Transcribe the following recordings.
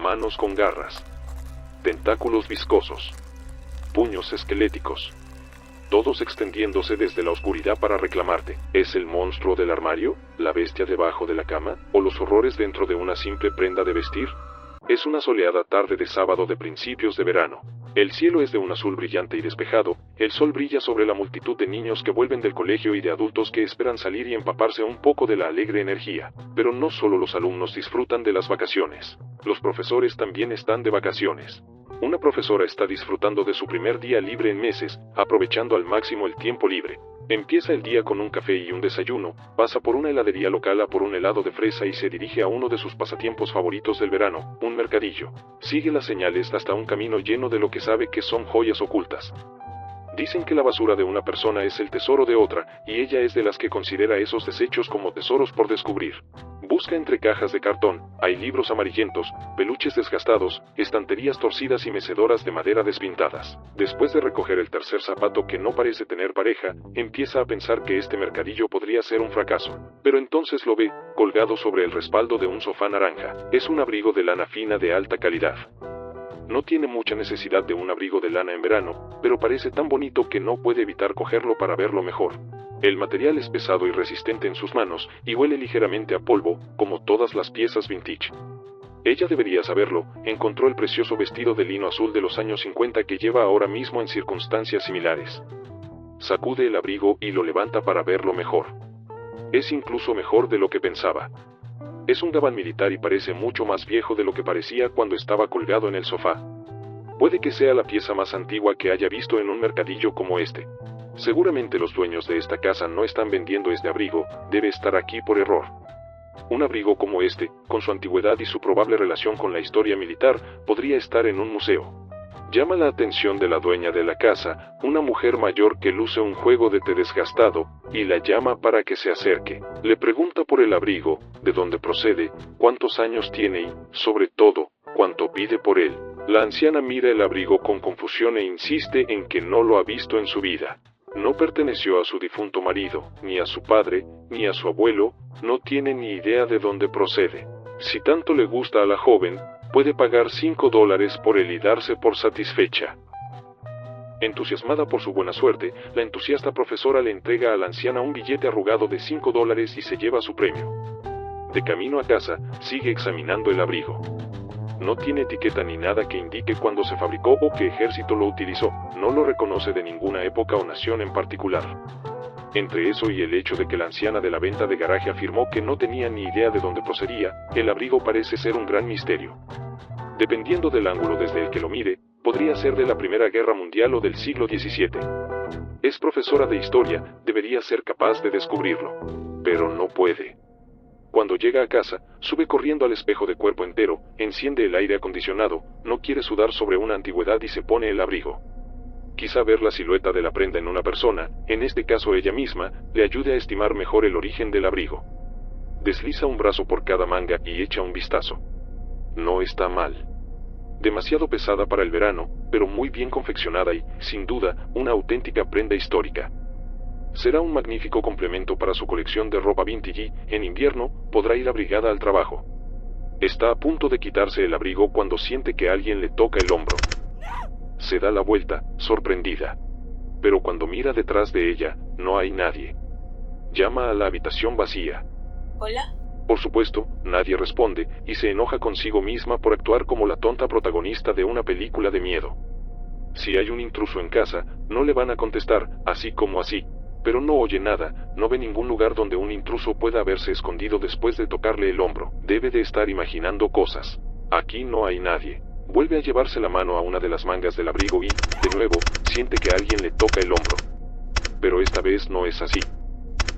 manos con garras, tentáculos viscosos, puños esqueléticos, todos extendiéndose desde la oscuridad para reclamarte. ¿Es el monstruo del armario, la bestia debajo de la cama, o los horrores dentro de una simple prenda de vestir? Es una soleada tarde de sábado de principios de verano. El cielo es de un azul brillante y despejado, el sol brilla sobre la multitud de niños que vuelven del colegio y de adultos que esperan salir y empaparse un poco de la alegre energía. Pero no solo los alumnos disfrutan de las vacaciones, los profesores también están de vacaciones. Una profesora está disfrutando de su primer día libre en meses, aprovechando al máximo el tiempo libre. Empieza el día con un café y un desayuno, pasa por una heladería local a por un helado de fresa y se dirige a uno de sus pasatiempos favoritos del verano, un mercadillo. Sigue las señales hasta un camino lleno de lo que sabe que son joyas ocultas. Dicen que la basura de una persona es el tesoro de otra, y ella es de las que considera esos desechos como tesoros por descubrir. Busca entre cajas de cartón, hay libros amarillentos, peluches desgastados, estanterías torcidas y mecedoras de madera despintadas. Después de recoger el tercer zapato que no parece tener pareja, empieza a pensar que este mercadillo podría ser un fracaso. Pero entonces lo ve, colgado sobre el respaldo de un sofá naranja. Es un abrigo de lana fina de alta calidad. No tiene mucha necesidad de un abrigo de lana en verano, pero parece tan bonito que no puede evitar cogerlo para verlo mejor. El material es pesado y resistente en sus manos, y huele ligeramente a polvo, como todas las piezas vintage. Ella debería saberlo, encontró el precioso vestido de lino azul de los años 50 que lleva ahora mismo en circunstancias similares. Sacude el abrigo y lo levanta para verlo mejor. Es incluso mejor de lo que pensaba. Es un gabán militar y parece mucho más viejo de lo que parecía cuando estaba colgado en el sofá. Puede que sea la pieza más antigua que haya visto en un mercadillo como este. Seguramente los dueños de esta casa no están vendiendo este abrigo, debe estar aquí por error. Un abrigo como este, con su antigüedad y su probable relación con la historia militar, podría estar en un museo. Llama la atención de la dueña de la casa, una mujer mayor que luce un juego de té desgastado, y la llama para que se acerque. Le pregunta por el abrigo, de dónde procede, cuántos años tiene y, sobre todo, cuánto pide por él. La anciana mira el abrigo con confusión e insiste en que no lo ha visto en su vida. No perteneció a su difunto marido, ni a su padre, ni a su abuelo, no tiene ni idea de dónde procede. Si tanto le gusta a la joven, puede pagar $5 por él y darse por satisfecha. Entusiasmada por su buena suerte, la entusiasta profesora le entrega a la anciana un billete arrugado de $5 y se lleva su premio. De camino a casa, sigue examinando el abrigo. No tiene etiqueta ni nada que indique cuándo se fabricó o qué ejército lo utilizó, no lo reconoce de ninguna época o nación en particular. Entre eso y el hecho de que la anciana de la venta de garaje afirmó que no tenía ni idea de dónde procedía, el abrigo parece ser un gran misterio. Dependiendo del ángulo desde el que lo mire, podría ser de la Primera Guerra Mundial o del siglo XVII. Es profesora de historia, debería ser capaz de descubrirlo. Pero no puede. Cuando llega a casa, sube corriendo al espejo de cuerpo entero, enciende el aire acondicionado, no quiere sudar sobre una antigüedad y se pone el abrigo. Quizá ver la silueta de la prenda en una persona, en este caso ella misma, le ayude a estimar mejor el origen del abrigo. Desliza un brazo por cada manga y echa un vistazo. No está mal. Demasiado pesada para el verano, pero muy bien confeccionada y, sin duda, una auténtica prenda histórica. Será un magnífico complemento para su colección de ropa vintage y, en invierno, podrá ir abrigada al trabajo. Está a punto de quitarse el abrigo cuando siente que alguien le toca el hombro. Se da la vuelta, sorprendida. Pero cuando mira detrás de ella, no hay nadie. Llama a la habitación vacía. ¿Hola? Por supuesto, nadie responde, y se enoja consigo misma por actuar como la tonta protagonista de una película de miedo. Si hay un intruso en casa, no le van a contestar, así como así. Pero no oye nada, no ve ningún lugar donde un intruso pueda haberse escondido después de tocarle el hombro. Debe de estar imaginando cosas. Aquí no hay nadie. Vuelve a llevarse la mano a una de las mangas del abrigo y, de nuevo, siente que alguien le toca el hombro. Pero esta vez no es así.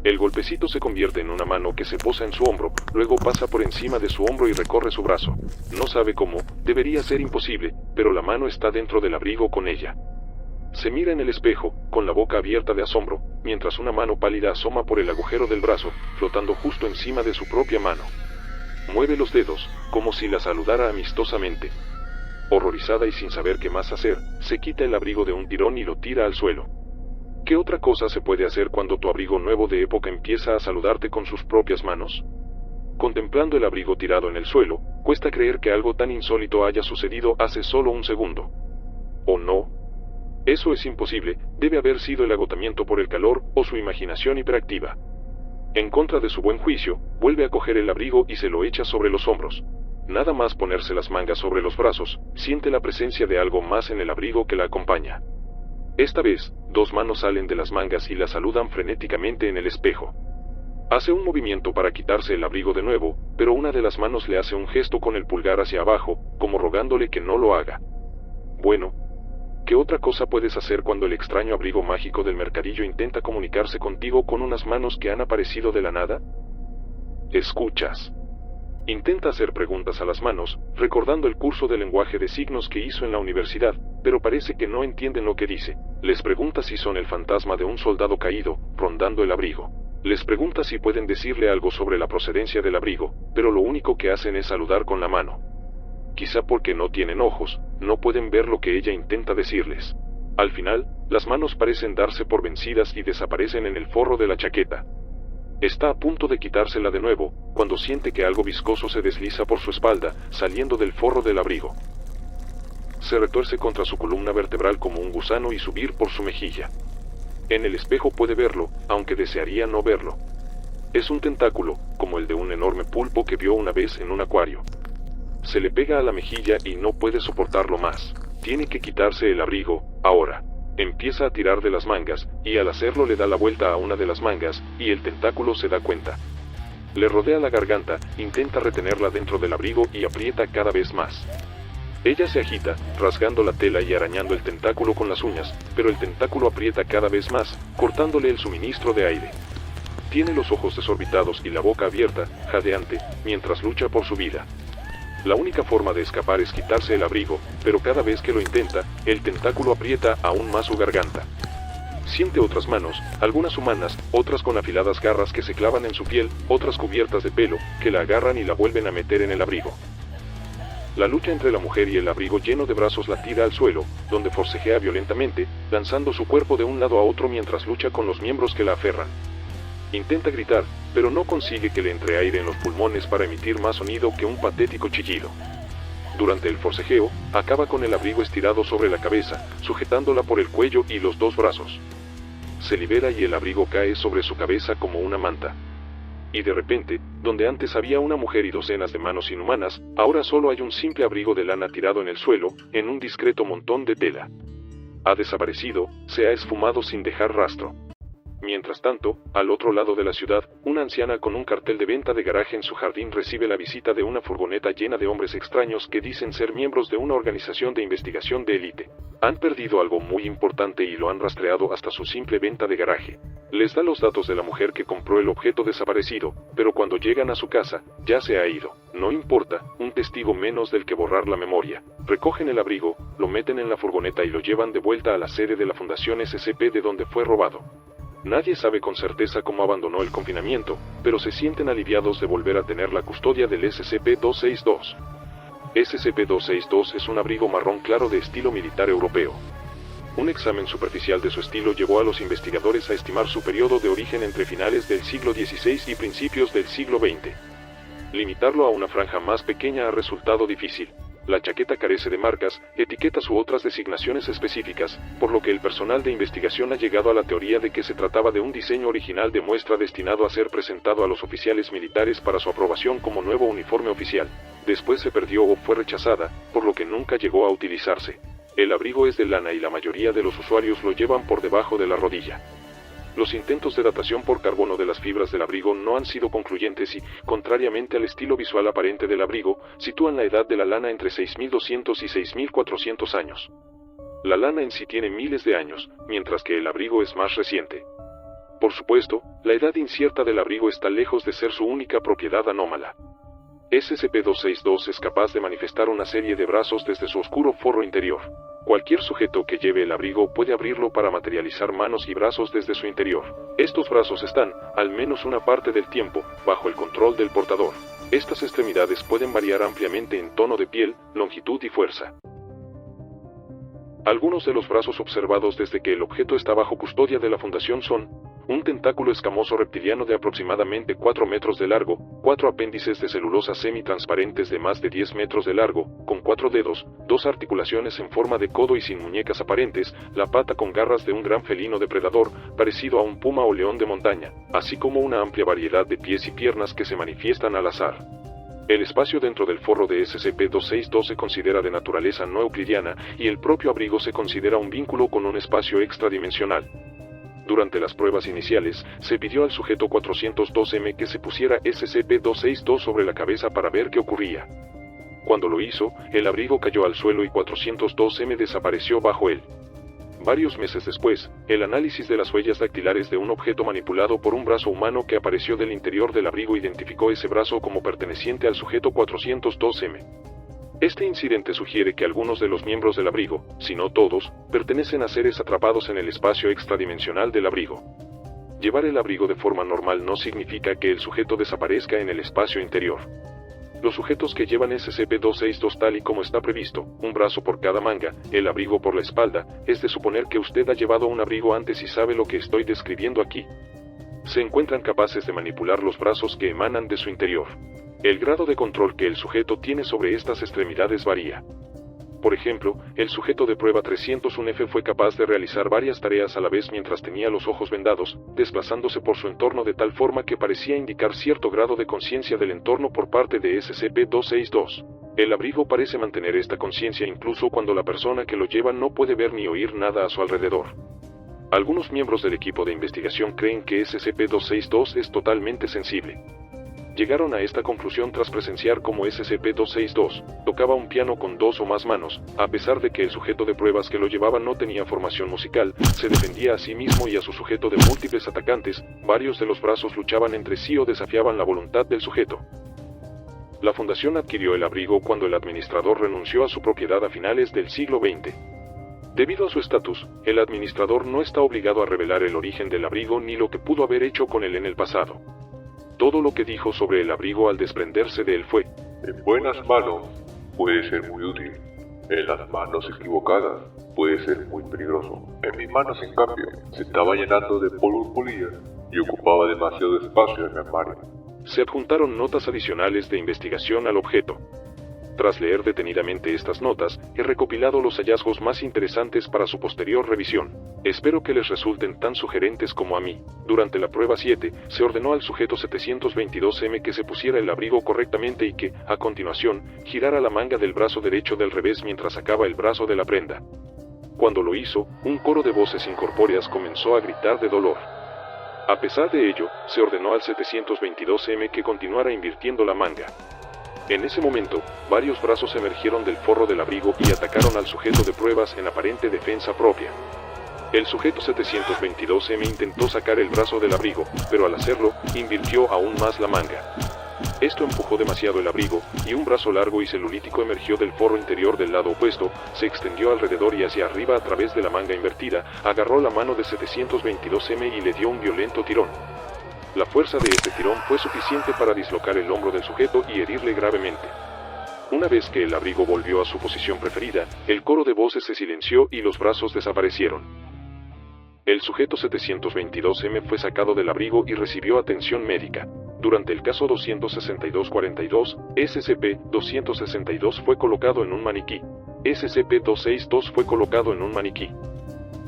El golpecito se convierte en una mano que se posa en su hombro, luego pasa por encima de su hombro y recorre su brazo. No sabe cómo, debería ser imposible, pero la mano está dentro del abrigo con ella. Se mira en el espejo, con la boca abierta de asombro, mientras una mano pálida asoma por el agujero del brazo, flotando justo encima de su propia mano. Mueve los dedos, como si la saludara amistosamente. Horrorizada y sin saber qué más hacer, se quita el abrigo de un tirón y lo tira al suelo. ¿Qué otra cosa se puede hacer cuando tu abrigo nuevo de época empieza a saludarte con sus propias manos? Contemplando el abrigo tirado en el suelo, cuesta creer que algo tan insólito haya sucedido hace solo un segundo. ¿O no? Eso es imposible, debe haber sido el agotamiento por el calor o su imaginación hiperactiva. En contra de su buen juicio, vuelve a coger el abrigo y se lo echa sobre los hombros. Nada más ponerse las mangas sobre los brazos, siente la presencia de algo más en el abrigo que la acompaña. Esta vez, dos manos salen de las mangas y la saludan frenéticamente en el espejo. Hace un movimiento para quitarse el abrigo de nuevo, pero una de las manos le hace un gesto con el pulgar hacia abajo, como rogándole que no lo haga. Bueno, ¿qué otra cosa puedes hacer cuando el extraño abrigo mágico del mercadillo intenta comunicarse contigo con unas manos que han aparecido de la nada? Escuchas. Intenta hacer preguntas a las manos, recordando el curso de lenguaje de signos que hizo en la universidad, pero parece que no entienden lo que dice. Les pregunta si son el fantasma de un soldado caído, rondando el abrigo. Les pregunta si pueden decirle algo sobre la procedencia del abrigo, pero lo único que hacen es saludar con la mano. Quizá porque no tienen ojos, no pueden ver lo que ella intenta decirles. Al final, las manos parecen darse por vencidas y desaparecen en el forro de la chaqueta. Está a punto de quitársela de nuevo, cuando siente que algo viscoso se desliza por su espalda, saliendo del forro del abrigo. Se retuerce contra su columna vertebral como un gusano y subir por su mejilla. En el espejo puede verlo, aunque desearía no verlo. Es un tentáculo, como el de un enorme pulpo que vio una vez en un acuario. Se le pega a la mejilla y no puede soportarlo más. Tiene que quitarse el abrigo, ahora. Empieza a tirar de las mangas, y al hacerlo le da la vuelta a una de las mangas, y el tentáculo se da cuenta. Le rodea la garganta, intenta retenerla dentro del abrigo y aprieta cada vez más. Ella se agita, rasgando la tela y arañando el tentáculo con las uñas, pero el tentáculo aprieta cada vez más, cortándole el suministro de aire. Tiene los ojos desorbitados y la boca abierta, jadeante, mientras lucha por su vida. La única forma de escapar es quitarse el abrigo, pero cada vez que lo intenta, el tentáculo aprieta aún más su garganta. Siente otras manos, algunas humanas, otras con afiladas garras que se clavan en su piel, otras cubiertas de pelo, que la agarran y la vuelven a meter en el abrigo. La lucha entre la mujer y el abrigo lleno de brazos la tira al suelo, donde forcejea violentamente, lanzando su cuerpo de un lado a otro mientras lucha con los miembros que la aferran. Intenta gritar, pero no consigue que le entre aire en los pulmones para emitir más sonido que un patético chillido. Durante el forcejeo, acaba con el abrigo estirado sobre la cabeza, sujetándola por el cuello y los dos brazos. Se libera y el abrigo cae sobre su cabeza como una manta. Y de repente, donde antes había una mujer y docenas de manos inhumanas, ahora solo hay un simple abrigo de lana tirado en el suelo, en un discreto montón de tela. Ha desaparecido, se ha esfumado sin dejar rastro. Mientras tanto, al otro lado de la ciudad, una anciana con un cartel de venta de garaje en su jardín recibe la visita de una furgoneta llena de hombres extraños que dicen ser miembros de una organización de investigación de élite. Han perdido algo muy importante y lo han rastreado hasta su simple venta de garaje. Les da los datos de la mujer que compró el objeto desaparecido, pero cuando llegan a su casa, ya se ha ido. No importa, un testigo menos del que borrar la memoria. Recogen el abrigo, lo meten en la furgoneta y lo llevan de vuelta a la sede de la Fundación SCP de donde fue robado. Nadie sabe con certeza cómo abandonó el confinamiento, pero se sienten aliviados de volver a tener la custodia del SCP-262. SCP-262 es un abrigo marrón claro de estilo militar europeo. Un examen superficial de su estilo llevó a los investigadores a estimar su periodo de origen entre finales del siglo XVI y principios del siglo XX. Limitarlo a una franja más pequeña ha resultado difícil. La chaqueta carece de marcas, etiquetas u otras designaciones específicas, por lo que el personal de investigación ha llegado a la teoría de que se trataba de un diseño original de muestra destinado a ser presentado a los oficiales militares para su aprobación como nuevo uniforme oficial. Después se perdió o fue rechazada, por lo que nunca llegó a utilizarse. El abrigo es de lana y la mayoría de los usuarios lo llevan por debajo de la rodilla. Los intentos de datación por carbono de las fibras del abrigo no han sido concluyentes y, contrariamente al estilo visual aparente del abrigo, sitúan la edad de la lana entre 6.200 y 6.400 años. La lana en sí tiene miles de años, mientras que el abrigo es más reciente. Por supuesto, la edad incierta del abrigo está lejos de ser su única propiedad anómala. SCP-262 es capaz de manifestar una serie de brazos desde su oscuro forro interior. Cualquier sujeto que lleve el abrigo puede abrirlo para materializar manos y brazos desde su interior. Estos brazos están, al menos una parte del tiempo, bajo el control del portador. Estas extremidades pueden variar ampliamente en tono de piel, longitud y fuerza. Algunos de los brazos observados desde que el objeto está bajo custodia de la Fundación son un tentáculo escamoso reptiliano de aproximadamente 4 metros de largo, 4 apéndices de celulosa semi-transparentes de más de 10 metros de largo, con 4 dedos, 2 articulaciones en forma de codo y sin muñecas aparentes, la pata con garras de un gran felino depredador, parecido a un puma o león de montaña, así como una amplia variedad de pies y piernas que se manifiestan al azar. El espacio dentro del forro de SCP-262 se considera de naturaleza no euclidiana, y el propio abrigo se considera un vínculo con un espacio extradimensional. Durante las pruebas iniciales, se pidió al sujeto 402M que se pusiera SCP-262 sobre la cabeza para ver qué ocurría. Cuando lo hizo, el abrigo cayó al suelo y 402M desapareció bajo él. Varios meses después, el análisis de las huellas dactilares de un objeto manipulado por un brazo humano que apareció del interior del abrigo identificó ese brazo como perteneciente al sujeto 402M. Este incidente sugiere que algunos de los miembros del abrigo, si no todos, pertenecen a seres atrapados en el espacio extradimensional del abrigo. Llevar el abrigo de forma normal no significa que el sujeto desaparezca en el espacio interior. Los sujetos que llevan SCP-262 tal y como está previsto, un brazo por cada manga, el abrigo por la espalda, es de suponer que usted ha llevado un abrigo antes y sabe lo que estoy describiendo aquí. Se encuentran capaces de manipular los brazos que emanan de su interior. El grado de control que el sujeto tiene sobre estas extremidades varía. Por ejemplo, el sujeto de prueba 301F fue capaz de realizar varias tareas a la vez mientras tenía los ojos vendados, desplazándose por su entorno de tal forma que parecía indicar cierto grado de conciencia del entorno por parte de SCP-262. El abrigo parece mantener esta conciencia incluso cuando la persona que lo lleva no puede ver ni oír nada a su alrededor. Algunos miembros del equipo de investigación creen que SCP-262 es totalmente sensible. Llegaron a esta conclusión tras presenciar cómo SCP-262 tocaba un piano con 2 o más manos, a pesar de que el sujeto de pruebas que lo llevaba no tenía formación musical, se defendía a sí mismo y a su sujeto de múltiples atacantes, varios de los brazos luchaban entre sí o desafiaban la voluntad del sujeto. La fundación adquirió el abrigo cuando el administrador renunció a su propiedad a finales del siglo XX. Debido a su estatus, el administrador no está obligado a revelar el origen del abrigo ni lo que pudo haber hecho con él en el pasado. Todo lo que dijo sobre el abrigo al desprenderse de él fue: en buenas manos puede ser muy útil, en las manos equivocadas puede ser muy peligroso. En mis manos, en cambio, se estaba llenando de polvo y polillas y ocupaba demasiado espacio en mi armario. Se adjuntaron notas adicionales de investigación al objeto. Tras leer detenidamente estas notas, he recopilado los hallazgos más interesantes para su posterior revisión. Espero que les resulten tan sugerentes como a mí. Durante la prueba 7, se ordenó al sujeto 722M que se pusiera el abrigo correctamente y que, a continuación, girara la manga del brazo derecho del revés mientras sacaba el brazo de la prenda. Cuando lo hizo, un coro de voces incorpóreas comenzó a gritar de dolor. A pesar de ello, se ordenó al 722M que continuara invirtiendo la manga. En ese momento, varios brazos emergieron del forro del abrigo y atacaron al sujeto de pruebas en aparente defensa propia. El sujeto 722M intentó sacar el brazo del abrigo, pero al hacerlo, invirtió aún más la manga. Esto empujó demasiado el abrigo, y un brazo largo y celulítico emergió del forro interior del lado opuesto, se extendió alrededor y hacia arriba a través de la manga invertida, agarró la mano de 722M y le dio un violento tirón. La fuerza de este tirón fue suficiente para dislocar el hombro del sujeto y herirle gravemente. Una vez que el abrigo volvió a su posición preferida, el coro de voces se silenció y los brazos desaparecieron. El sujeto 722M fue sacado del abrigo y recibió atención médica. Durante el caso 26242, SCP-262 fue colocado en un maniquí. SCP-262 fue colocado en un maniquí.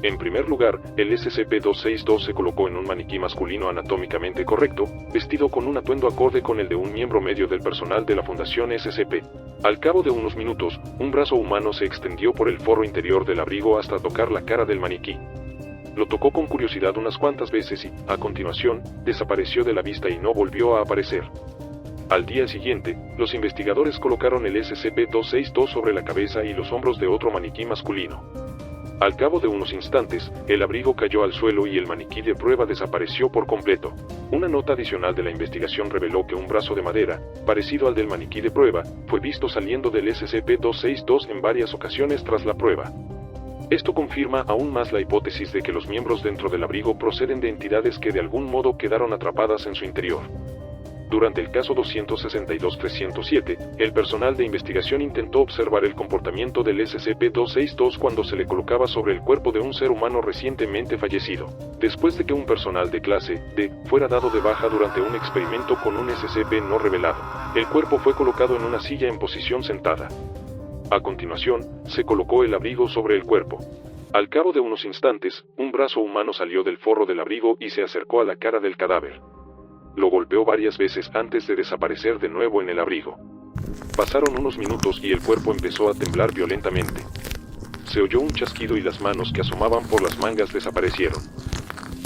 En primer lugar, el SCP-262 se colocó en un maniquí masculino anatómicamente correcto, vestido con un atuendo acorde con el de un miembro medio del personal de la Fundación SCP. Al cabo de unos minutos, un brazo humano se extendió por el forro interior del abrigo hasta tocar la cara del maniquí. Lo tocó con curiosidad unas cuantas veces y, a continuación, desapareció de la vista y no volvió a aparecer. Al día siguiente, los investigadores colocaron el SCP-262 sobre la cabeza y los hombros de otro maniquí masculino. Al cabo de unos instantes, el abrigo cayó al suelo y el maniquí de prueba desapareció por completo. Una nota adicional de la investigación reveló que un brazo de madera, parecido al del maniquí de prueba, fue visto saliendo del SCP-262 en varias ocasiones tras la prueba. Esto confirma aún más la hipótesis de que los miembros dentro del abrigo proceden de entidades que de algún modo quedaron atrapadas en su interior. Durante el caso 262-307, el personal de investigación intentó observar el comportamiento del SCP-262 cuando se le colocaba sobre el cuerpo de un ser humano recientemente fallecido. Después de que un personal de clase D fuera dado de baja durante un experimento con un SCP no revelado, el cuerpo fue colocado en una silla en posición sentada. A continuación, se colocó el abrigo sobre el cuerpo. Al cabo de unos instantes, un brazo humano salió del forro del abrigo y se acercó a la cara del cadáver. Lo golpeó varias veces antes de desaparecer de nuevo en el abrigo. Pasaron unos minutos y el cuerpo empezó a temblar violentamente. Se oyó un chasquido y las manos que asomaban por las mangas desaparecieron.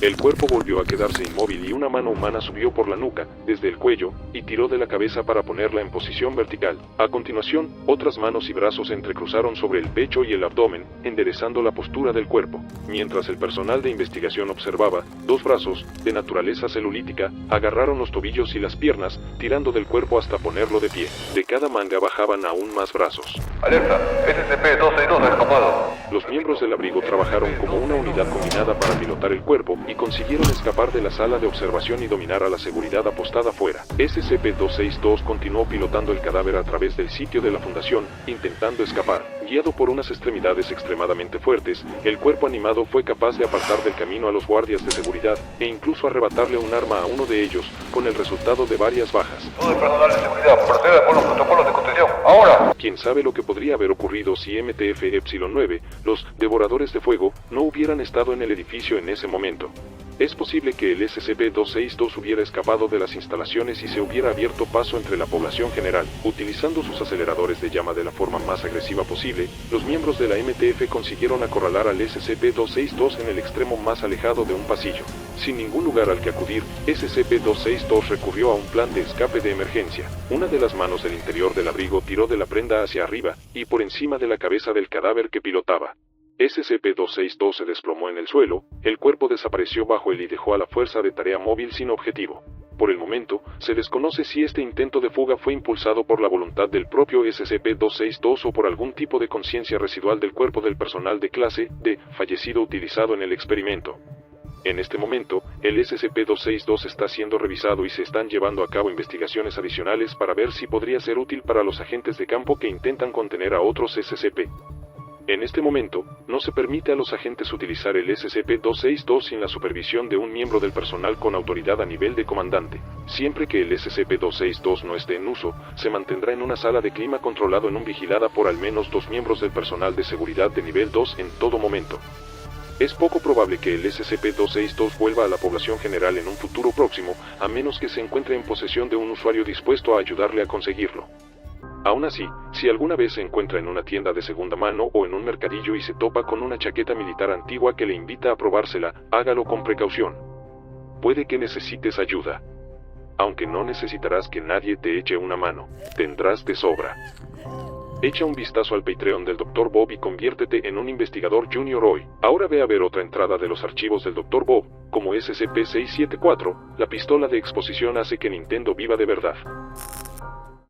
El cuerpo volvió a quedarse inmóvil y una mano humana subió por la nuca, desde el cuello, y tiró de la cabeza para ponerla en posición vertical. A continuación, otras manos y brazos se entrecruzaron sobre el pecho y el abdomen, enderezando la postura del cuerpo. Mientras el personal de investigación observaba, dos brazos, de naturaleza celulítica, agarraron los tobillos y las piernas, tirando del cuerpo hasta ponerlo de pie. De cada manga bajaban aún más brazos. Alerta, SCP-262 ha escapado. Los miembros del abrigo trabajaron como una unidad combinada para pilotar el cuerpo, y consiguieron escapar de la sala de observación y dominar a la seguridad apostada afuera. SCP-262 continuó pilotando el cadáver a través del sitio de la fundación, intentando escapar. Guiado por unas extremidades extremadamente fuertes, el cuerpo animado fue capaz de apartar del camino a los guardias de seguridad, e incluso arrebatarle un arma a uno de ellos, con el resultado de varias bajas. Todo el personal de seguridad, proceda con los protocolos de contención. ¡Ahora! Quién sabe lo que podría haber ocurrido si MTF-9, los devoradores de fuego, no hubieran estado en el edificio en ese momento. Es posible que el SCP-262 hubiera escapado de las instalaciones y se hubiera abierto paso entre la población general. Utilizando sus aceleradores de llama de la forma más agresiva posible, los miembros de la MTF consiguieron acorralar al SCP-262 en el extremo más alejado de un pasillo. Sin ningún lugar al que acudir, SCP-262 recurrió a un plan de escape de emergencia. Una de las manos del interior del abrigo tiró de la prenda hacia arriba, y por encima de la cabeza del cadáver que pilotaba. SCP-262 se desplomó en el suelo, el cuerpo desapareció bajo él y dejó a la fuerza de tarea móvil sin objetivo. Por el momento, se desconoce si este intento de fuga fue impulsado por la voluntad del propio SCP-262 o por algún tipo de conciencia residual del cuerpo del personal de clase D fallecido utilizado en el experimento. En este momento, el SCP-262 está siendo revisado y se están llevando a cabo investigaciones adicionales para ver si podría ser útil para los agentes de campo que intentan contener a otros SCP. En este momento, no se permite a los agentes utilizar el SCP-262 sin la supervisión de un miembro del personal con autoridad a nivel de comandante. Siempre que el SCP-262 no esté en uso, se mantendrá en una sala de clima controlado vigilada por al menos 2 miembros del personal de seguridad de nivel 2 en todo momento. Es poco probable que el SCP-262 vuelva a la población general en un futuro próximo, a menos que se encuentre en posesión de un usuario dispuesto a ayudarle a conseguirlo. Aún así, si alguna vez se encuentra en una tienda de segunda mano o en un mercadillo y se topa con una chaqueta militar antigua que le invita a probársela, hágalo con precaución. Puede que necesites ayuda. Aunque no necesitarás que nadie te eche una mano, tendrás de sobra. Echa un vistazo al Patreon del Dr. Bob y conviértete en un investigador junior hoy. Ahora ve a ver otra entrada de los archivos del Dr. Bob, como SCP-674, la pistola de exposición hace que Nintendo viva de verdad.